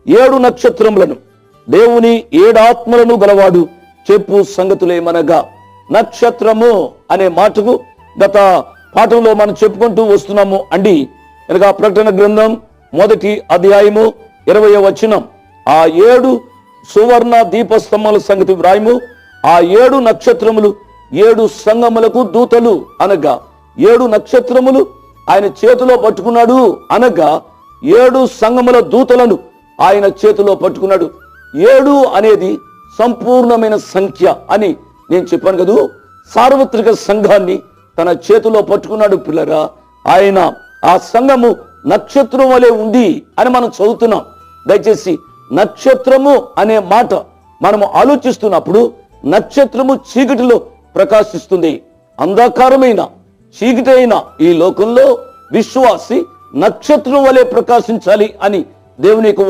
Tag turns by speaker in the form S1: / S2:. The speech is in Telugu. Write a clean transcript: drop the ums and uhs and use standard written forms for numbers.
S1: 7 నక్షత్రములను దేవుని 7 ఆత్మలను గలవాడు చెప్పు సంగతులేమనగా. నక్షత్రము అనే మాటకు గత పాఠంలో మనం చెప్పుకుంటూ వస్తున్నాము అండి. కనుక ప్రకటన గ్రంథం 1వ అధ్యాయము 20వ వచనం, ఆ 7 సువర్ణ దీపస్తంభముల సంగతి వ్రాయము. ఆ 7 నక్షత్రములు 7 సంఘములకు దూతలు అనగా 7 నక్షత్రములు ఆయన చేతిలో పట్టుకున్నాడు అనగా 7 సంఘముల దూతలను ఆయన చేతిలో పట్టుకున్నాడు. 7 అనేది సంపూర్ణమైన సంఖ్య అని నేను చెప్పాను కదూ. సార్వత్రిక సంఘాన్ని తన చేతిలో పట్టుకున్నాడు పిల్లరా. ఆయన ఆ సంఘము నక్షత్రం వలె ఉంది అని మనం చదువుతున్నాం. దయచేసి నక్షత్రము అనే మాట మనము ఆలోచిస్తున్నప్పుడు నక్షత్రము చీకటిలో ప్రకాశిస్తుంది. అంధకారమైన చీకటి అయిన ఈ లోకంలో విశ్వాసి నక్షత్రం వలె ప్రకాశించాలి అని దేవుని యొక్క